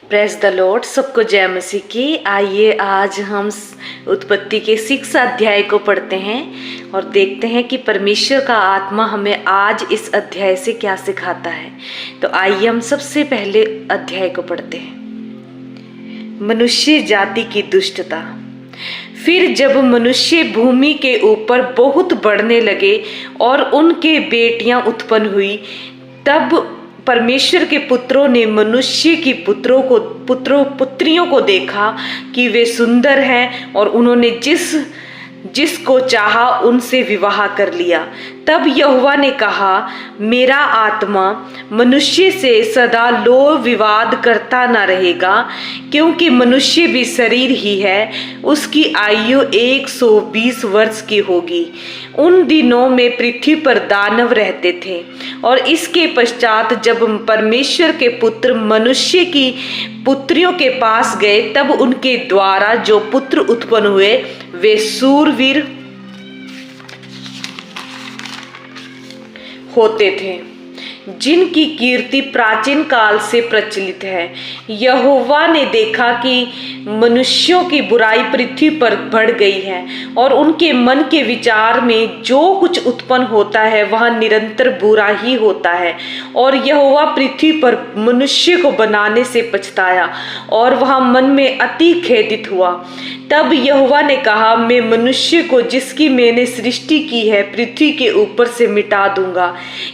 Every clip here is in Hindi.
Praise the Lord. सबको जय मसीह की। आइए आज हम उत्पत्ति के 6 अध्याय को पढ़ते हैं और देखते हैं कि परमेश्वर का आत्मा हमें आज इस अध्याय से क्या सिखाता है। तो आइए हम सबसे पहले अध्याय को पढ़ते हैं। मनुष्य जाति की दुष्टता। फिर जब मनुष्य भूमि के ऊपर बहुत बढ़ने लगे और उनके बेटियां उत्पन्न हुई, तब परमेश्वर के पुत्रों ने मनुष्य की पुत्रियों को देखा कि वे सुंदर हैं और उन्होंने जिसको चाहा उनसे विवाह कर लिया। तब यहोवा ने कहा, मेरा आत्मा मनुष्य से सदा लो विवाद करता न रहेगा, क्योंकि मनुष्य भी शरीर ही है। उसकी आयु 120 वर्ष की होगी। उन दिनों में पृथ्वी पर दानव रहते थे। और इसके पश्चात जब परमेश्वर के पुत्र मनुष्य की पुत्रियों के पास गए, तब उनके द्वारा जो पुत्र उत्पन्न हुए वे शूरवीर होते थे, जिनकी कीर्ति प्राचीन काल से प्रचलित है। यहोवा ने देखा कि मनुष्यों की बुराई पृथ्वी पर बढ़ गई है और उनके मन के विचार में जो कुछ उत्पन्न होता है वह निरंतर बुरा ही होता है। और यहोवा पृथ्वी पर मनुष्य को बनाने से पछताया और वह मन में अति खेदित हुआ। तब यहोवा ने कहा, मैं मनुष्य को जिसकी मैंने सृष्टि की है पृथ्वी के ऊपर से मिटा दूंगा।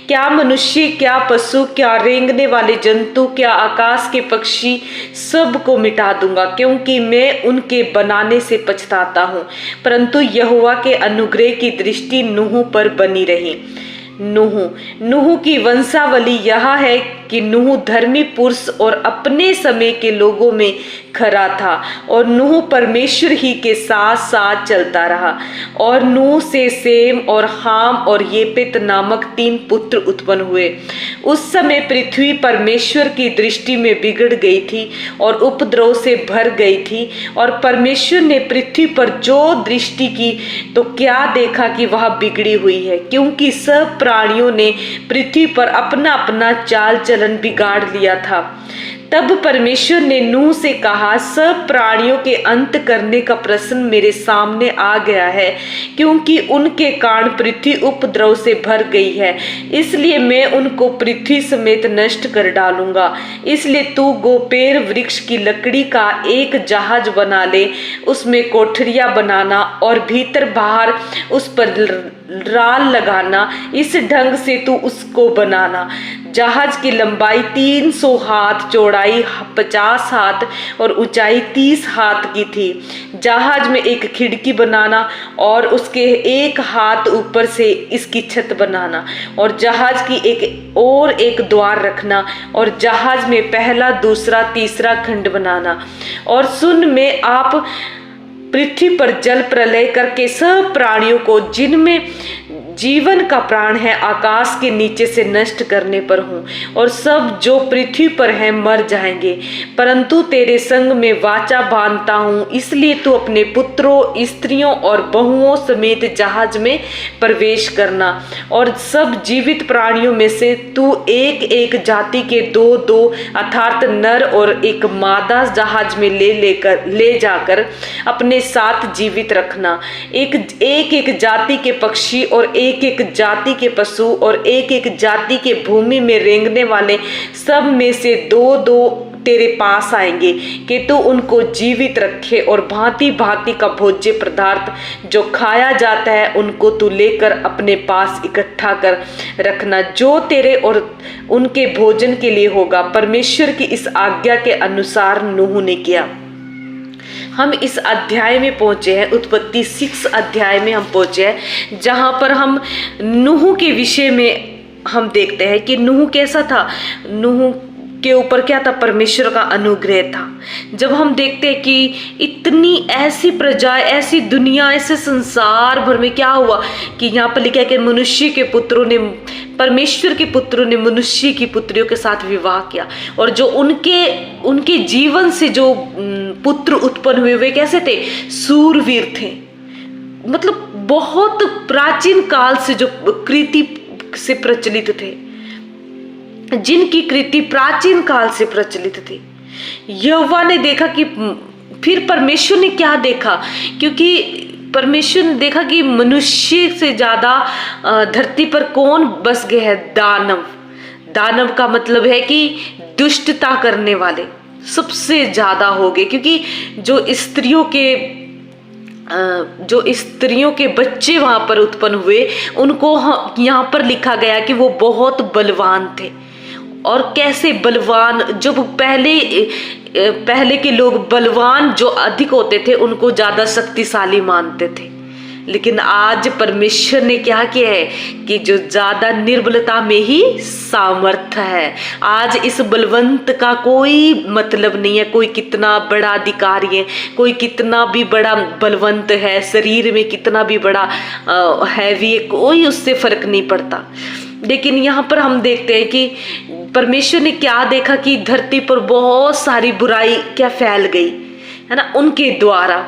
क्या मनुष्य, क्या पशु, क्या रेंगने वाले जंतु, क्या आकाश के पक्षी, सब को मिटा दूंगा, क्योंकि मैं उनके बनाने से पछताता हूँ। परंतु यहोवा के अनुग्रह की दृष्टि नूह पर बनी रही। नूह की वंशावली यह है कि नूह धर्मी पुरुष और अपने समय के लोगों में खरा था, और नूह परमेश्वर ही के साथ साथ चलता रहा। और नूह से सेम और हाम और येपेत नामक 3 पुत्र उत्पन्न हुए। उस समय पृथ्वी परमेश्वर की दृष्टि में बिगड़ गई थी और उपद्रव से भर गई थी। और परमेश्वर ने पृथ्वी पर जो दृष्टि की तो क्या देखा कि वह बिगड़ी हुई है, क्योंकि सब प्राणियों ने पृथ्वी पर अपना अपना चाल चलन बिगाड़ लिया था। तब परमेश्वर ने नूह से कहा, सब प्राणियों के अंत करने का प्रश्न मेरे सामने आ गया है, क्योंकि उनके कारण पृथ्वी उपद्रव से भर गई है। इसलिए मैं उनको पृथ्वी समेत नष्ट कर डालूंगा। इसलिए तू गोपेर वृक्ष की लकड़ी का एक जहाज बना ले, उसमें कोठरियां बनाना और भीतर बाहर उस पर राल लगाना। इस ढंग से तू उसको बनाना। जहाज की लंबाई 300 हाथ, चौड़ाई 50 हाथ और ऊंचाई 30 हाथ की थी। जहाज में एक खिड़की बनाना और उसके एक हाथ ऊपर से इसकी छत बनाना, और जहाज की एक द्वार रखना, और जहाज में पहला, दूसरा, तीसरा खंड बनाना। और सुन, मैं आप पृथ्वी पर जल प्रलय करके सब प्राणियों को जिनमें जीवन का प्राण है आकाश के नीचे से नष्ट करने पर हूँ, और सब जो पृथ्वी पर है मर जाएंगे। परंतु तेरे संग में वाचा बांधता हूँ, इसलिए तू अपने पुत्रों, स्त्रियों और बहुओं समेत जहाज में प्रवेश करना। और सब जीवित प्राणियों में से तू एक एक जाति के 2-2 अर्थात नर और एक मादा जहाज में ले जाकर अपने साथ जीवित रखना। एक जाति के पक्षी और एक एक जाति के पशु और एक एक जाति के भूमि में रेंगने वाले सब में से 2-2 तेरे पास आएंगे कि तू उनको जीवित रखे। और भांति भांति का भोज्य पदार्थ जो खाया जाता है उनको तू लेकर अपने पास इकट्ठा कर रखना, जो तेरे और उनके भोजन के लिए होगा। परमेश्वर की इस आज्ञा के अनुसार नूह ने किया। हम इस अध्याय में पहुंचे हैं, उत्पत्ति 6 अध्याय में हम पहुंचे हैं, जहां पर हम नूह के विषय में हम देखते हैं कि नूह कैसा था। नूह के ऊपर क्या था? परमेश्वर का अनुग्रह था। जब हम देखते हैं कि इतनी ऐसी प्रजा, ऐसी दुनिया, ऐसे संसार भर में क्या हुआ कि यहाँ पर लिखा है कि मनुष्य के पुत्रों ने, परमेश्वर के पुत्रों ने मनुष्य की पुत्रियों के साथ विवाह किया, और जो उनके जीवन से जो पुत्र उत्पन्न हुए वे कैसे थे? शूरवीर थे। मतलब बहुत प्राचीन काल से जो कृति से प्रचलित थे, जिनकी कृति प्राचीन काल से प्रचलित थी। यहोवा ने देखा कि फिर परमेश्वर ने क्या देखा, क्योंकि परमेश्वर ने देखा कि मनुष्य से ज्यादा धरती पर कौन बस गए हैं, दानव। दानव का मतलब है कि दुष्टता करने वाले सबसे ज्यादा हो गए, क्योंकि जो स्त्रियों के बच्चे वहां पर उत्पन्न हुए, उनको यहाँ पर लिखा गया कि वो बहुत बलवान थे। और कैसे बलवान, जब पहले के लोग बलवान जो अधिक होते थे उनको ज्यादा शक्तिशाली मानते थे, लेकिन आज परमेश्वर ने क्या किया है कि जो ज्यादा निर्बलता में ही सामर्थ्य है। आज इस बलवंत का कोई मतलब नहीं है, कोई कितना बड़ा अधिकारी है, कोई कितना भी बड़ा बलवंत है, शरीर में कितना भी बड़ा हैवी है, कोई उससे फर्क नहीं पड़ता। लेकिन यहाँ पर हम देखते हैं कि परमेश्वर ने क्या देखा कि धरती पर बहुत सारी बुराई क्या फैल गई है ना, उनके द्वारा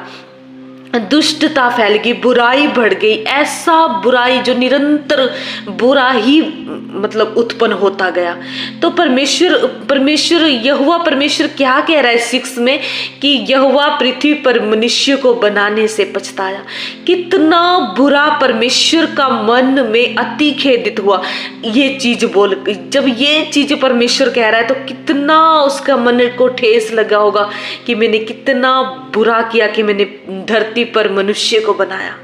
दुष्टता फैल गई, बुराई बढ़ गई। ऐसा बुराई जो निरंतर बुरा ही मतलब उत्पन्न होता गया। तो परमेश्वर यहोवा परमेश्वर क्या कह रहा है 6 में कि यहोवा पृथ्वी पर मनुष्य को बनाने से पछताया। कितना बुरा परमेश्वर का मन में अति खेदित हुआ ये चीज बोल। जब ये चीज परमेश्वर कह रहा है तो कितना उसका मन को ठेस लगा होगा कि मैंने कितना बुरा किया कि मैंने धरती पर मनुष्य को बनाया।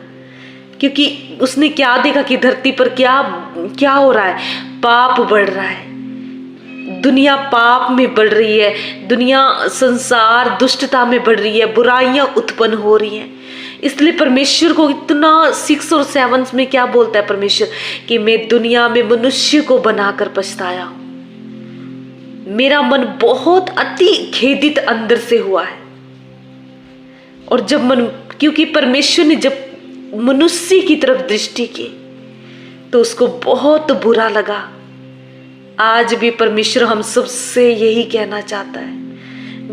क्योंकि उसने क्या देखा कि धरती पर क्या हो रहा है, पाप बढ़ रहा है, दुनिया पाप में बढ़ रही है, दुनिया संसार दुष्टता में बढ़ रही है, बुराइयां उत्पन्न हो रही हैं। इसलिए परमेश्वर को इतना 6 और 7 में क्या बोलता है परमेश्वर कि मैं दुनिया में मनुष्य को बनाकर पछताया हूं, मेरा मन बहुत अति खेदित अंदर से हुआ है। और जब क्योंकि परमेश्वर ने जब मनुष्य की तरफ दृष्टि की तो उसको बहुत बुरा लगा। आज भी परमेश्वर हम सबसे यही कहना चाहता है,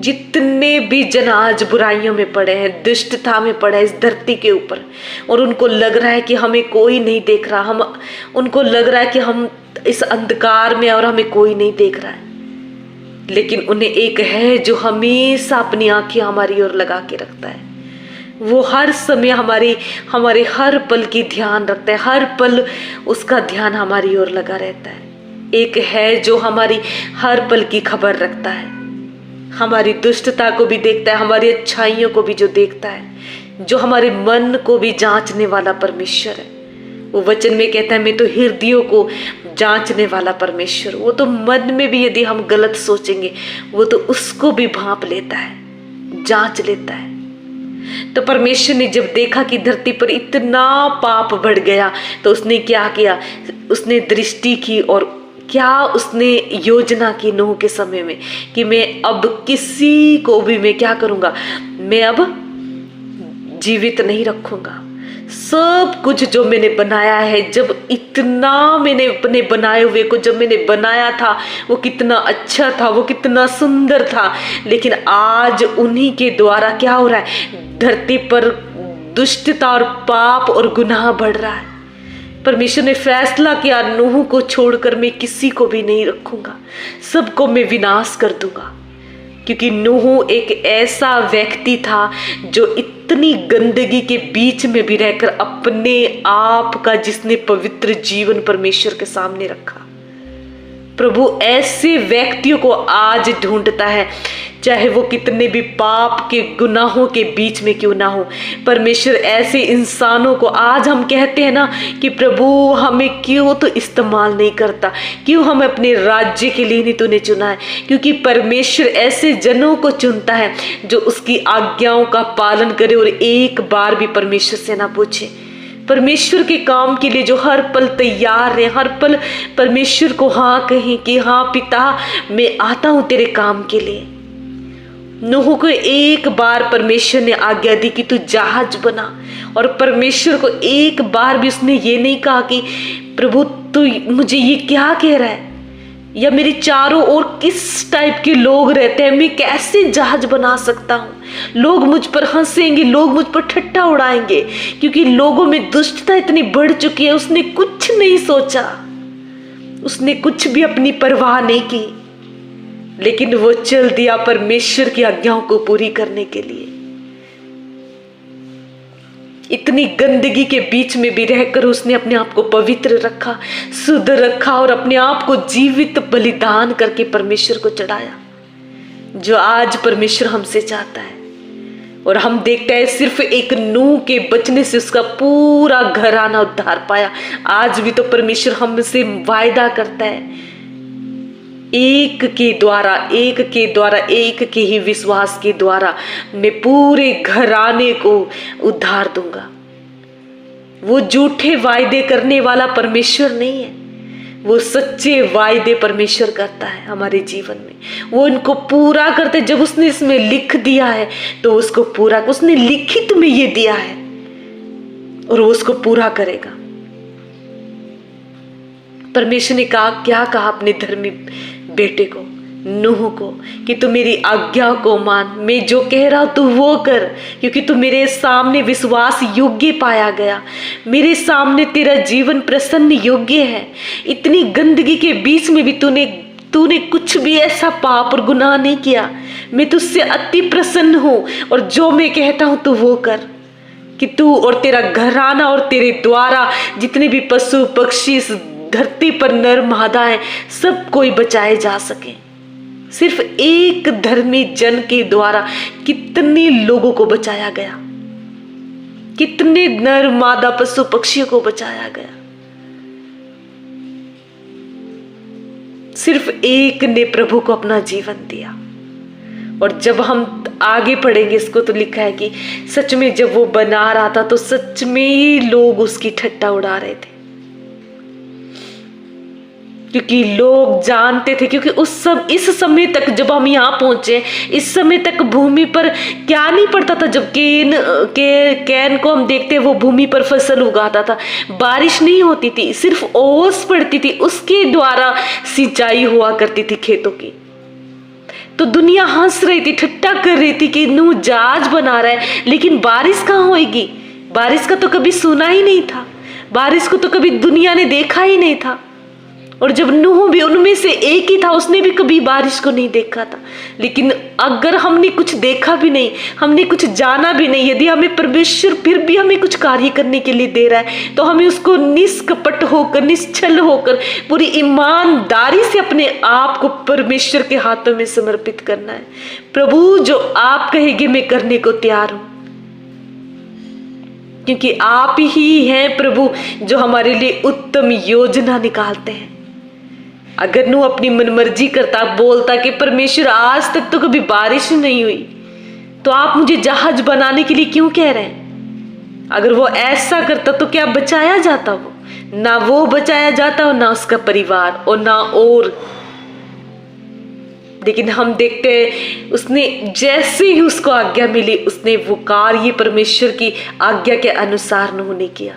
जितने भी जन आज बुराइयों में पड़े हैं, दुष्टता में पड़े हैं इस धरती के ऊपर, और उनको लग रहा है कि हमें कोई नहीं देख रहा, उनको लग रहा है कि हम इस अंधकार में और हमें कोई नहीं देख रहा है, लेकिन उन्हें एक है जो हमेशा अपनी आंखें हमारी ओर लगा के रखता है। वो हर समय हमारे हर पल की ध्यान रखता है, हर पल उसका ध्यान हमारी ओर लगा रहता है। एक है जो हमारी हर पल की खबर रखता है, हमारी दुष्टता को भी देखता है, हमारी अच्छाइयों को भी जो देखता है, जो हमारे मन को भी जांचने वाला परमेश्वर है। वो वचन में कहता है मैं तो हृदयों को जांचने वाला परमेश्वर। वो तो मन में भी यदि हम गलत सोचेंगे वो तो उसको भी भांप लेता है, जांच लेता है। तो परमेश्वर ने जब देखा कि धरती पर इतना पाप बढ़ गया तो उसने क्या किया, उसने दृष्टि की और क्या उसने योजना की नूह के समय में कि मैं अब किसी को भी मैं क्या करूंगा, मैं अब जीवित नहीं रखूंगा। सब कुछ जो मैंने बनाया है, जब इतना मैंने अपने बनाए हुए को जब मैंने बनाया था वो कितना अच्छा था, वो कितना सुंदर था, लेकिन आज उन्हीं के द्वारा क्या हो रहा है, धरती पर दुष्टता और पाप और गुनाह बढ़ रहा है। परमेश्वर ने फैसला किया नूह को छोड़कर मैं किसी को भी नहीं रखूंगा, सबको मैं विनाश कर दूंगा। क्योंकि नूह एक ऐसा व्यक्ति था जो इतनी गंदगी के बीच में भी रहकर अपने आप का जिसने पवित्र जीवन परमेश्वर के सामने रखा। प्रभु ऐसे व्यक्तियों को आज ढूंढता है, चाहे वो कितने भी पाप के गुनाहों के बीच में क्यों ना हो। परमेश्वर ऐसे इंसानों को, आज हम कहते हैं ना कि प्रभु हमें क्यों तो इस्तेमाल नहीं करता, क्यों हम अपने राज्य के लिए नहीं तूने चुना है, क्योंकि परमेश्वर ऐसे जनों को चुनता है जो उसकी आज्ञाओं का पालन करे और एक बार भी परमेश्वर से ना पूछे। परमेश्वर के काम के लिए जो हर पल तैयार है, हर पल परमेश्वर को हाँ कहें कि हाँ पिता मैं आता हूं तेरे काम के लिए। नूह को एक बार परमेश्वर ने आज्ञा दी कि तू जहाज बना, और परमेश्वर को एक बार भी उसने ये नहीं कहा कि प्रभु तू मुझे ये क्या कह रहा है, या मेरे चारों ओर किस टाइप के लोग रहते हैं, मैं कैसे जहाज बना सकता हूँ, लोग मुझ पर हंसेंगे, लोग मुझ पर ठट्ठा उड़ाएंगे, क्योंकि लोगों में दुष्टता इतनी बढ़ चुकी है। उसने कुछ नहीं सोचा, उसने कुछ भी अपनी परवाह नहीं की, लेकिन वो चल दिया परमेश्वर की आज्ञाओं को पूरी करने के लिए। इतनी गंदगी के बीच में भी रहकर उसने अपने आप को पवित्र रखा, शुद्ध रखा और अपने आप को जीवित बलिदान करके परमेश्वर को चढ़ाया, जो आज परमेश्वर हमसे चाहता है। और हम देखते हैं सिर्फ एक नूह के बचने से उसका पूरा घराना उद्धार पाया। आज भी तो परमेश्वर हमसे वायदा करता है, एक के द्वारा, एक के ही विश्वास के द्वारा मैं पूरे घराने को उद्धार दूंगा। वो झूठे वायदे करने वाला परमेश्वर नहीं है, वो सच्चे वायदे परमेश्वर करता है हमारे जीवन में। वो इनको पूरा करते। जब उसने इसमें लिख दिया है तो उसको पूरा, उसने लिखित में ये दिया है और वो उसको पूरा करेगा। परमेश्वर ने क्या कहा अपने धर्मी बेटे को, नूह को, कि तू मेरी आज्ञा को मान, मैं जो कह रहा हूं तू वो कर, क्योंकि तू मेरे सामने विश्वास योग्य पाया गया, मेरे सामने तेरा जीवन प्रसन्न योग्य है। इतनी गंदगी के बीच में भी तूने कुछ भी ऐसा पाप और गुनाह नहीं किया। मैं तुझसे अति प्रसन्न हूं और जो मैं कहता हूं तू वो कर, कि तू और तेरा घराना और तेरे द्वारा जितने भी पशु पक्षी इस धरती पर नर मादा है, सब कोई बचाए जा सके। सिर्फ एक धर्मी जन के द्वारा कितने लोगों को बचाया गया, कितने नर मादा पशु पक्षियों को बचाया गया। सिर्फ एक ने प्रभु को अपना जीवन दिया। और जब हम आगे पढ़ेंगे इसको तो लिखा है कि सच में जब वो बना रहा था तो सच में ही लोग उसकी ठट्टा उड़ा रहे थे, क्योंकि लोग जानते थे। क्योंकि इस समय तक जब हम यहाँ पहुंचे, इस समय तक भूमि पर क्या नहीं पड़ता था। जब कैन को हम देखते हैं, वो भूमि पर फसल उगाता था, बारिश नहीं होती थी, सिर्फ ओस पड़ती थी, उसके द्वारा सिंचाई हुआ करती थी खेतों की। तो दुनिया हंस रही थी, ठट्टा कर रही थी कि नूह जहाज बना रहा है, लेकिन बारिश कहाँ होगी? बारिश का तो कभी सुना ही नहीं था, बारिश को तो कभी दुनिया ने देखा ही नहीं था। और जब नूह भी उनमें से एक ही था, उसने भी कभी बारिश को नहीं देखा था। लेकिन अगर हमने कुछ देखा भी नहीं, हमने कुछ जाना भी नहीं, यदि हमें परमेश्वर फिर भी हमें कुछ कार्य करने के लिए दे रहा है, तो हमें उसको निष्कपट होकर, निश्चल होकर, पूरी ईमानदारी से अपने आप को परमेश्वर के हाथों में समर्पित करना है। प्रभु जो आप कहेंगे मैं करने को तैयार हूं, क्योंकि आप ही हैं प्रभु जो हमारे लिए उत्तम योजना निकालते हैं। अगर नूह अपनी मनमर्जी करता, बोलता कि परमेश्वर आज तक तो कभी बारिश नहीं हुई, तो आप मुझे जहाज बनाने के लिए क्यों कह रहे हैं? अगर वो ऐसा करता तो क्या बचाया जाता? वो ना वो बचाया जाता और ना उसका परिवार और ना और। लेकिन हम देखते हैं उसने जैसे ही उसको आज्ञा मिली, उसने वो कार्य परमेश्वर की आज्ञा के अनुसार नूह ने किया।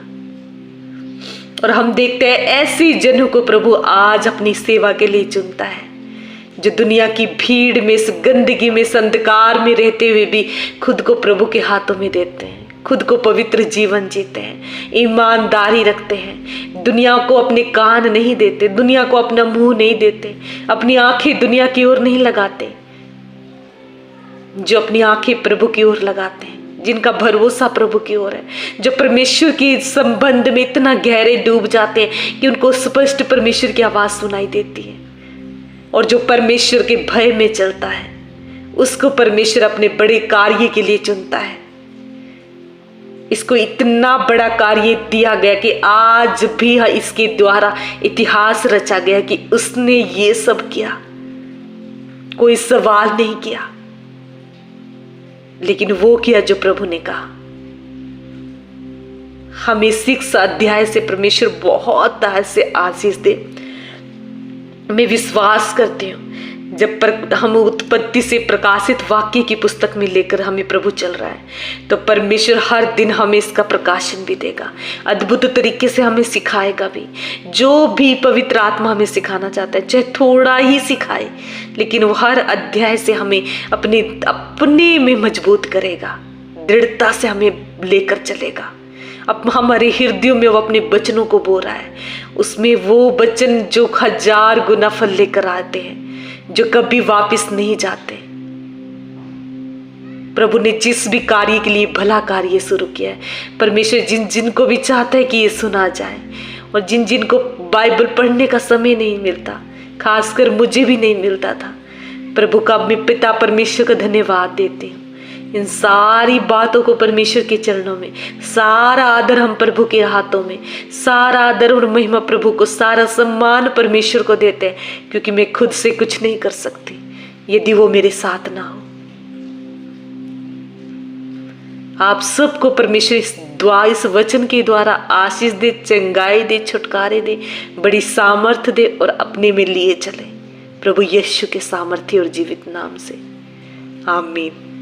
और हम देखते हैं ऐसी जनों को प्रभु आज अपनी सेवा के लिए चुनता है, जो दुनिया की भीड़ में, इस गंदगी में, इस अंधकार में रहते हुए भी खुद को प्रभु के हाथों में देते हैं, खुद को पवित्र जीवन जीते हैं, ईमानदारी रखते हैं, दुनिया को अपने कान नहीं देते, दुनिया को अपना मुंह नहीं देते, अपनी आंखें दुनिया की ओर नहीं लगाते, जो अपनी आंखें प्रभु की ओर लगाते हैं, जिनका भरोसा प्रभु की ओर है, जो परमेश्वर के संबंध में इतना गहरे डूब जाते हैं कि उनको स्पष्ट परमेश्वर की आवाज सुनाई देती है। और जो परमेश्वर के भय में चलता है, उसको परमेश्वर अपने बड़े कार्य के लिए चुनता है। इसको इतना बड़ा कार्य दिया गया कि आज भी इसके द्वारा इतिहास रचा गया कि उसने ये सब किया, कोई सवाल नहीं किया, लेकिन वो किया जो प्रभु ने कहा। हमें 6 अध्याय से परमेश्वर बहुत तरह से आशीष दे। मैं विश्वास करती हूँ जब हम उत्पत्ति से प्रकाशित वाक्य की पुस्तक में लेकर हमें प्रभु चल रहा है, तो परमेश्वर हर दिन हमें इसका प्रकाशन भी देगा, अद्भुत तरीके से हमें सिखाएगा भी। जो भी पवित्र आत्मा हमें सिखाना चाहता है, चाहे थोड़ा ही सिखाए, लेकिन वो हर अध्याय से हमें अपने में मजबूत करेगा, दृढ़ता से हमें लेकर चलेगा। अब हमारे हृदयों में वो अपने वचनों को बो रहा है, उसमें वो वचन जो 1000 गुना फल लेकर आते हैं, जो कभी वापस नहीं जाते। प्रभु ने जिस भी कार्य के लिए भला कार्य शुरू किया है, परमेश्वर जिन जिन को भी चाहता है कि ये सुना जाए, और जिन जिन को बाइबल पढ़ने का समय नहीं मिलता, खासकर मुझे भी नहीं मिलता था, प्रभु का मैं पिता परमेश्वर का धन्यवाद देती हूँ। इन सारी बातों को परमेश्वर के चरणों में, सारा आदर हम प्रभु के हाथों में, सारा आदर और महिमा प्रभु को, सारा सम्मान परमेश्वर को देते हैं, क्योंकि मैं खुद से कुछ नहीं कर सकती यदि वो मेरे साथ ना हो। आप सबको परमेश्वर इस वचन के द्वारा आशीष दे, चंगाई दे, छुटकारे दे, बड़ी सामर्थ दे और अपने में लिए चले, प्रभु यीशु के सामर्थ्य और जीवित नाम से, आमीन।